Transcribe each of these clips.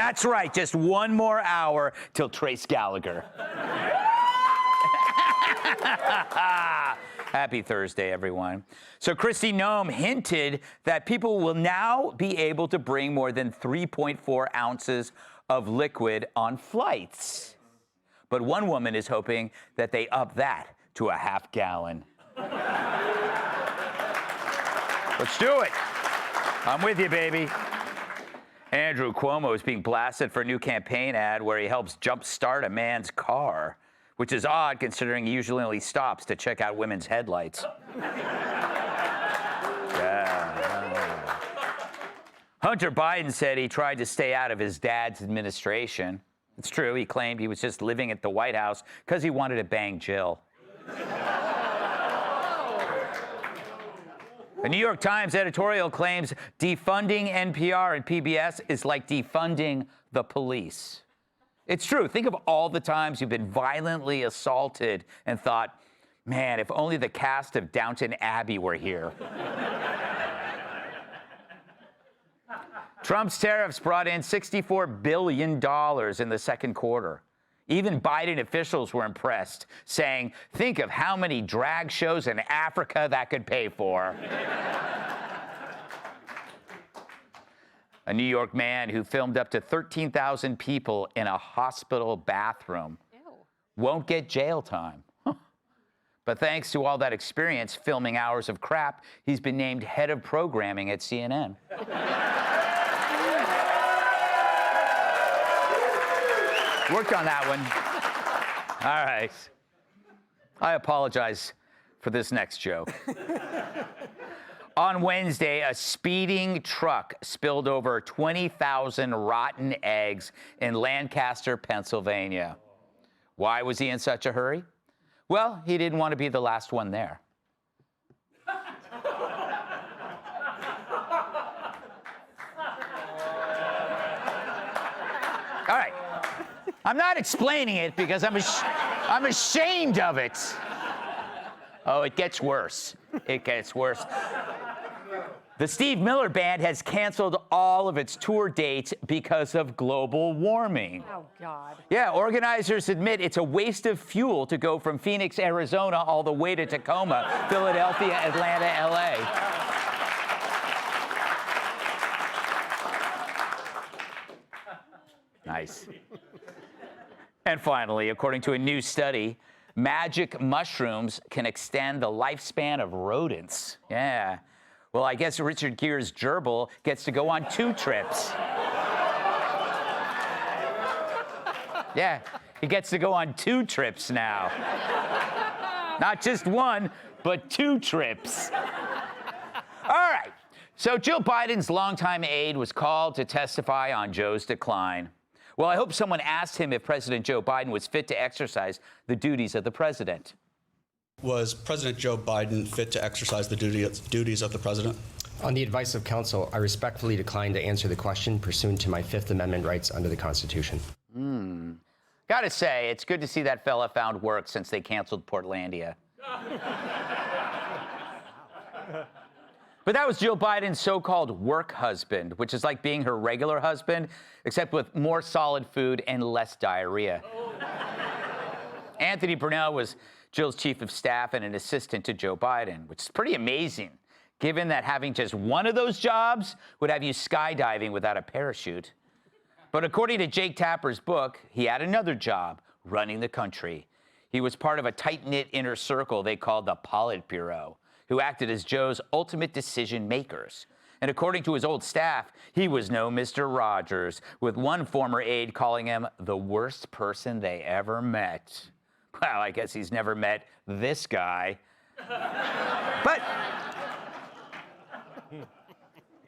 That's right, just one more hour till Trace Gallagher. Happy Thursday, everyone. So Kristi Noem hinted that people will now be able to bring more than 3.4 ounces of liquid on flights. But one woman is hoping that they up that to a half gallon. Let's do it. I'm with you, baby. Andrew Cuomo is being blasted for a new campaign ad where he helps jumpstart a man's car, which is odd considering he usually only stops to check out women's headlights. Yeah. Hunter Biden said he tried to stay out of his dad's administration. It's true, he claimed he was just living at the White House because he wanted to bang Jill. The New York Times editorial claims defunding NPR and PBS is like defunding the police. It's true. Think of all the times you've been violently assaulted and thought, man, if only the cast of Downton Abbey were here. Trump's tariffs brought in $64 billion in the second quarter. Even Biden officials were impressed, saying, think of how many drag shows in Africa that could pay for. A New York man who filmed up to 13,000 people in a hospital bathroom won't get jail time. But thanks to all that experience filming hours of crap, he's been named head of programming at CNN. Worked on that one. All right. I apologize for this next joke. On Wednesday, a speeding truck spilled over 20,000 rotten eggs in Lancaster, Pennsylvania. Why was he in such a hurry? Well, he didn't want to be the last one there. All right. I'm not explaining it because I'm ashamed of it. Oh, it gets worse. It gets worse. The Steve Miller Band has canceled all of its tour dates because of global warming. Oh, God. Yeah, organizers admit it's a waste of fuel to go from Phoenix, Arizona, all the way to Tacoma, Philadelphia, Atlanta, LA. Nice. And finally, according to a new study, magic mushrooms can extend the lifespan of rodents. Yeah. Well, I guess Richard Gere's gerbil gets to go on 2 trips. Yeah, he gets to go on 2 trips now. Not just 1, but 2 trips. All right. So Jill Biden's longtime aide was called to testify on Joe's decline. Well, I hope someone asked him if President Joe Biden was fit to exercise the duties of the president. Was President Joe Biden fit to exercise the duties of the president? On the advice of counsel, I respectfully decline to answer the question pursuant to my Fifth Amendment rights under the Constitution. Gotta say, it's good to see that fella found work since they canceled Portlandia. But that was Jill Biden's so-called work husband, which is like being her regular husband, except with more solid food and less diarrhea. Anthony Brunel was Jill's chief of staff and an assistant to Joe Biden, which is pretty amazing, given that having just one of those jobs would have you skydiving without a parachute. But according to Jake Tapper's book, he had another job, running the country. He was part of a tight-knit inner circle they called the Politburo, who acted as Joe's ultimate decision makers. And according to his old staff, he was no Mr. Rogers, with one former aide calling him the worst person they ever met. Well, I guess he's never met this guy.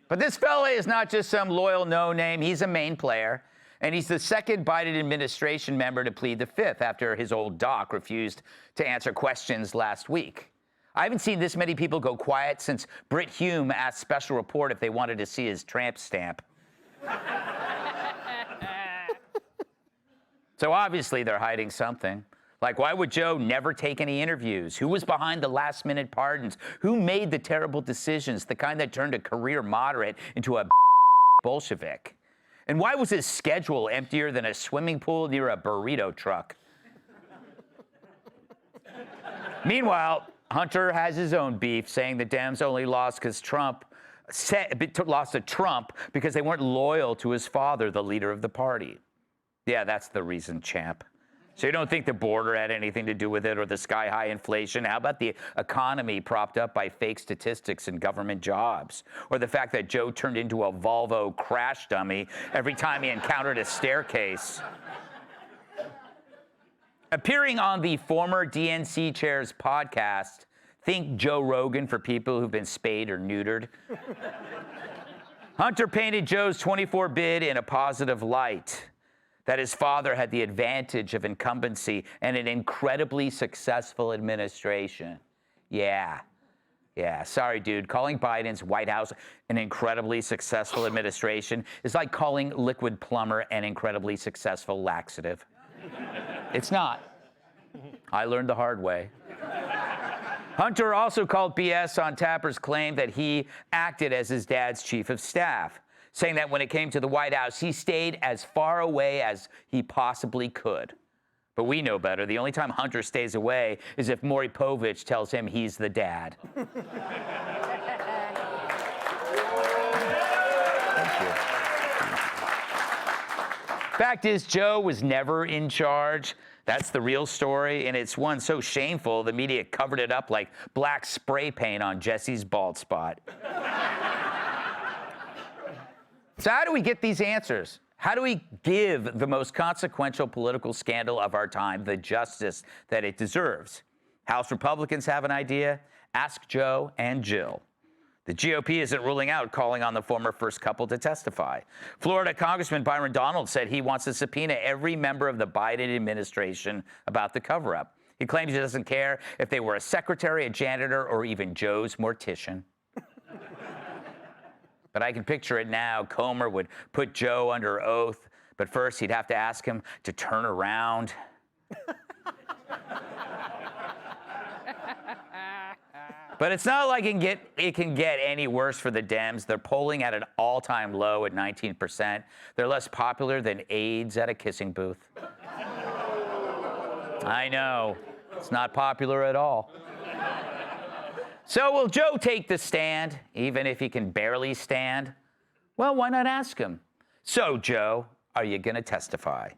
But this fella is not just some loyal no-name. He's a main player. And he's the second Biden administration member to plead the fifth after his old doc refused to answer questions last week. I haven't seen this many people go quiet since Brit Hume asked Special Report if they wanted to see his tramp stamp. So obviously they're hiding something. Like, why would Joe never take any interviews? Who was behind the last-minute pardons? Who made the terrible decisions, the kind that turned a career moderate into a Bolshevik? And why was his schedule emptier than a swimming pool near a burrito truck? Meanwhile, Hunter has his own beef, saying the Dems only lost because lost to Trump because they weren't loyal to his father, the leader of the party. Yeah, that's the reason, champ. So you don't think the border had anything to do with it, or the sky-high inflation? How about the economy propped up by fake statistics and government jobs? Or the fact that Joe turned into a Volvo crash dummy every time he encountered a staircase? Appearing on the former DNC chair's podcast, think Joe Rogan for people who've been spayed or neutered. Hunter painted Joe's 24 bid in a positive light, that his father had the advantage of incumbency and an incredibly successful administration. Yeah. Sorry, dude. Calling Biden's White House an incredibly successful administration is like calling Liquid Plumber an incredibly successful laxative. It's not. I learned the hard way. Hunter also called BS on Tapper's claim that he acted as his dad's chief of staff, saying that when it came to the White House, he stayed as far away as he possibly could. But we know better. The only time Hunter stays away is if Maury Povich tells him he's the dad. Thank you. Fact is, Joe was never in charge. That's the real story, and it's one so shameful the media covered it up like black spray paint on Jesse's bald spot. So how do we get these answers? How do we give the most consequential political scandal of our time the justice that it deserves? House Republicans have an idea. Ask Joe and Jill. The GOP isn't ruling out calling on the former first couple to testify. Florida Congressman Byron Donald said he wants to subpoena every member of the Biden administration about the cover-up. He claims he doesn't care if they were a secretary, a janitor, or even Joe's mortician. But I can picture it now. Comer would put Joe under oath, but first he'd have to ask him to turn around. But it's not like it can get any worse for the Dems. They're polling at an all-time low at 19%. They're less popular than AIDS at a kissing booth. I know. It's not popular at all. So will Joe take the stand, even if he can barely stand? Well, why not ask him? So, Joe, are you going to testify?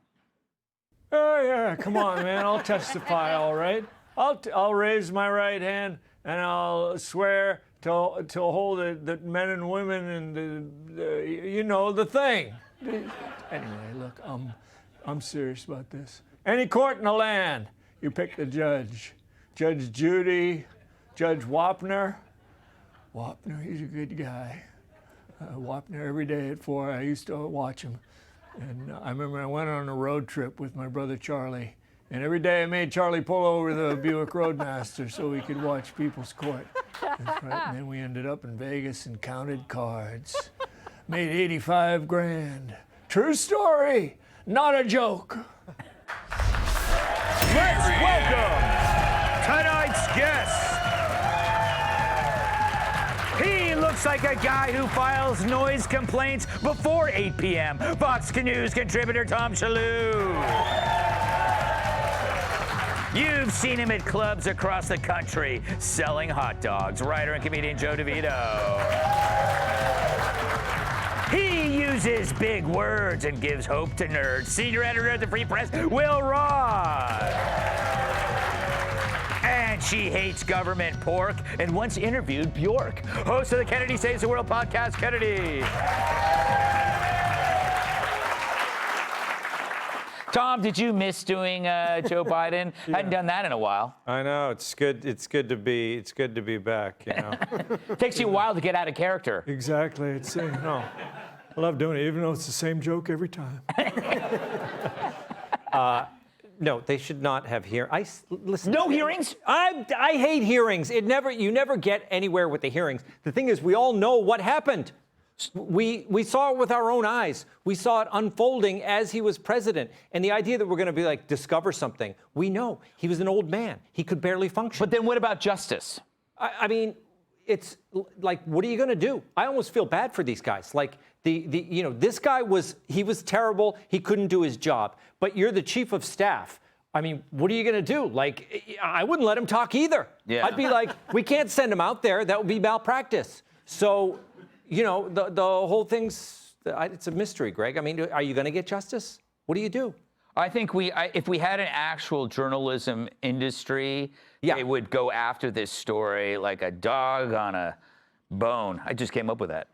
Oh, yeah, come on, man. I'll testify, all right. I'll raise my right hand, and I'll swear to hold the men and women and the thing. Anyway, look, I'm serious about this. Any court in the land, you pick the judge. Judge Judy, Judge Wapner. Wapner, he's a good guy. Wapner every day at 4, I used to watch him. And I remember I went on a road trip with my brother Charlie. And every day I made Charlie pull over the Buick Roadmaster so we could watch People's Court. That's right. And then we ended up in Vegas and counted cards. Made 85 grand. True story, not a joke. Let's welcome tonight's guest. He looks like a guy who files noise complaints before 8 p.m. Fox News contributor Tom Shalhoub. You've seen him at clubs across the country selling hot dogs. Writer and comedian Joe DeVito. He uses big words and gives hope to nerds. Senior editor of the Free Press, Will Roth. And she hates government pork and once interviewed Bjork, host of the Kennedy Saves the World podcast, Kennedy. Tom, did you miss doing Joe Biden? Yeah. Hadn't done that in a while. I know, it's good. It's good to be back. You know, takes you a while to get out of character. Exactly. It's no, I love doing it, even though it's the same joke every time. No, they should not have listen. No hearings? I hate hearings. You never get anywhere with the hearings. The thing is, we all know what happened. We saw it with our own eyes. We saw it unfolding as he was president. And the idea that we're going to discover something, we know he was an old man. He could barely function. But then what about justice? I mean, it's like, what are you going to do? I almost feel bad for these guys. Like this guy was terrible. He couldn't do his job. But you're the chief of staff. I mean, what are you going to do? Like, I wouldn't let him talk either. Yeah. I'd be like, we can't send him out there. That would be malpractice. So, the whole thing's, it's a mystery, Greg. I mean, are you going to get justice? What do you do? I think if we had an actual journalism industry, they would go after this story like a dog on a bone. I just came up with that.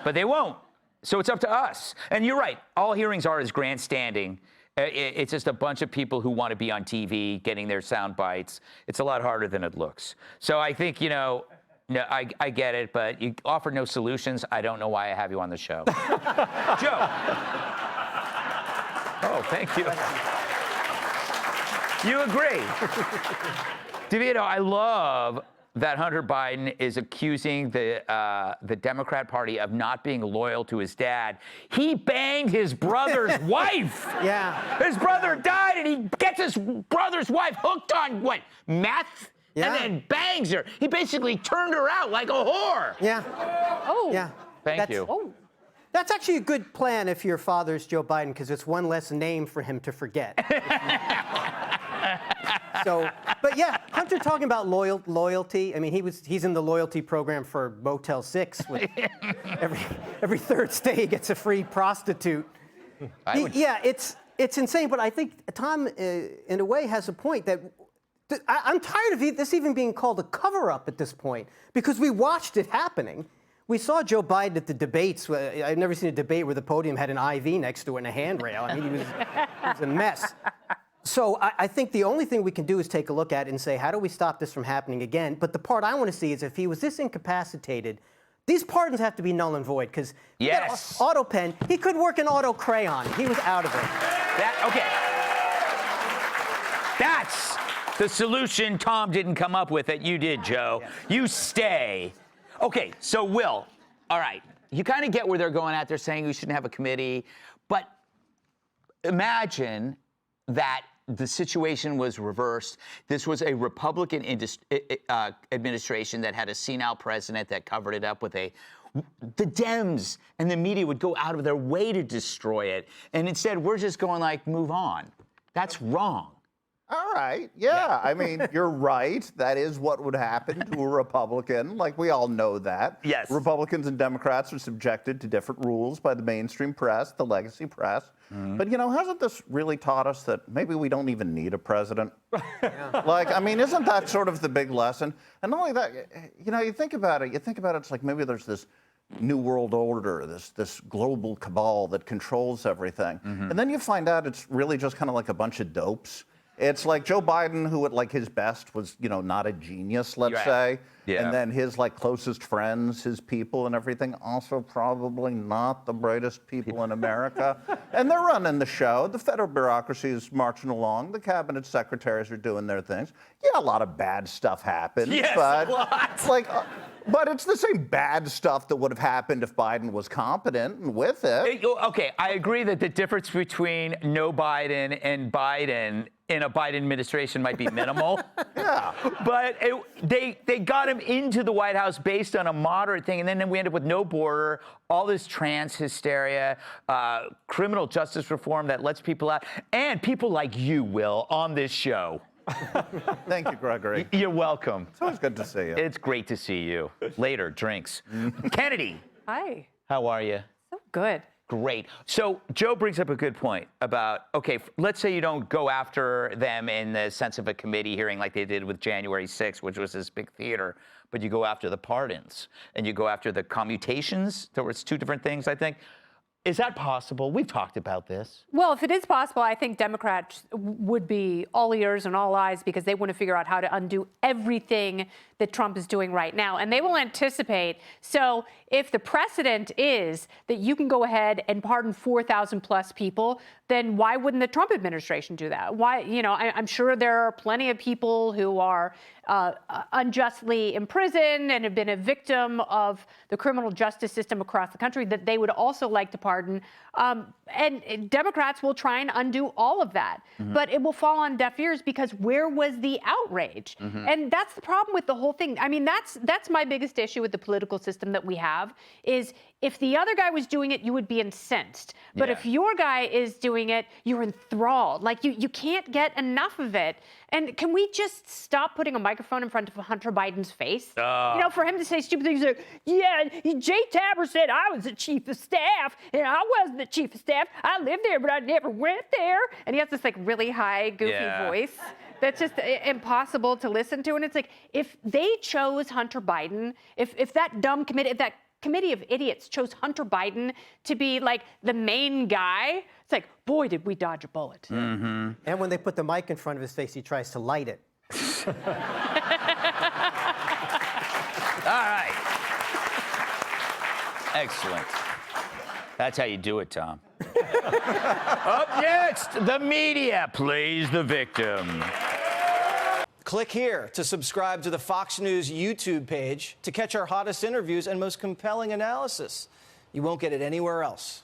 But they won't. So it's up to us. And you're right. All hearings are is grandstanding. It's just a bunch of people who want to be on TV, getting their sound bites. It's a lot harder than it looks. So I think, no, I get it, but you offer no solutions. I don't know why I have you on the show. Joe. Oh, thank you. You agree. DeVito, I love that Hunter Biden is accusing the Democrat Party of not being loyal to his dad. He banged his brother's wife. Yeah. His brother died, and he gets his brother's wife hooked on, what, meth? Yeah. And then bangs her. He basically turned her out like a whore. Yeah. Oh. Yeah. Thank you. Oh. That's actually a good plan if your father's Joe Biden, because it's one less name for him to forget. But yeah, Hunter talking about loyalty. I mean, he's in the loyalty program for Motel 6. With every third stay, he gets a free prostitute. Yeah, it's insane. But I think Tom, in a way, has a point that I'm tired of this even being called a cover-up at this point, because we watched it happening. We saw Joe Biden at the debates. I've never seen a debate where the podium had an IV next to it and a handrail. I mean, it was a mess. So I think the only thing we can do is take a look at it and say, how do we stop this from happening again? But the part I want to see is if he was this incapacitated, these pardons have to be null and void, because auto pen, he could work an auto crayon. He was out of it. That's the solution Tom didn't come up with that you did, Joe. Yeah. You stay. Okay, so Will, all right, you kind of get where they're going at. They're saying we shouldn't have a committee, but imagine that the situation was reversed. This was a Republican administration that had a senile president that covered it up with the Dems and the media would go out of their way to destroy it. And instead, we're just going like, move on. That's wrong. All right. Yeah. I mean, you're right. That is what would happen to a Republican. Like, we all know that. Yes. Republicans and Democrats are subjected to different rules by the mainstream press, the legacy press. Mm-hmm. But, hasn't this really taught us that maybe we don't even need a president? Like, I mean, isn't that sort of the big lesson? And not only that, you think about it, it's like maybe there's this new world order, this global cabal that controls everything. Mm-hmm. And then you find out it's really just kind of like a bunch of dopes. It's like Joe Biden, who at his best was, not a genius, let's say. Yeah. And then his closest friends, his people and everything, also probably not the brightest people in America. And they're running the show. The federal bureaucracy is marching along. The cabinet secretaries are doing their things. Yeah, a lot of bad stuff happens. Yes, but a lot. But it's the same bad stuff that would have happened if Biden was competent and with it. Okay, I agree that the difference between no Biden and Biden in a Biden administration might be minimal. Yeah. But they got him into the White House based on a moderate thing, and then we end up with no border, all this trans hysteria, criminal justice reform that lets people out, and people like you, Will, on this show. Thank you, Gregory. You're welcome. It's always good to see you. It's great to see you. Later, drinks. Kennedy. Hi. How are you? So good. Great. So Joe brings up a good point about, okay, let's say you don't go after them in the sense of a committee hearing like they did with January 6th, which was this big theater, but you go after the pardons and you go after the commutations. There was two different things, I think. Is that possible? We've talked about this. Well, if it is possible, I think Democrats would be all ears and all eyes because they want to figure out how to undo everything that Trump is doing right now. And they will anticipate. So if the precedent is that you can go ahead and pardon 4,000 plus people, then why wouldn't the Trump administration do that? Why, I'm sure there are plenty of people who are unjustly imprisoned and have been a victim of the criminal justice system across the country that they would also like to pardon. And Democrats will try and undo all of that. But it will fall on deaf ears because where was the outrage? And that's the problem with the whole thing. I mean, that's my biggest issue with the political system that we have is if the other guy was doing it, you would be incensed. But if your guy is doing it, you're enthralled. Like you can't get enough of it. And can we just stop putting a microphone in front of Hunter Biden's face? For him to say stupid things like, yeah, Jay Tapper said I was the chief of staff, and I wasn't the chief of staff. I lived there, but I never went there. And he has this like really high, goofy voice that's just impossible to listen to. And it's like, if they chose Hunter Biden, if that dumb committee, if that committee of idiots chose Hunter Biden to be like the main guy, it's like, boy, did we dodge a bullet. And when they put the mic in front of his face, he tries to light it. All right. Excellent. That's how you do it, Tom. Up next, the media plays the victim. Click here to subscribe to the Fox News YouTube page to catch our hottest interviews and most compelling analysis. You won't get it anywhere else.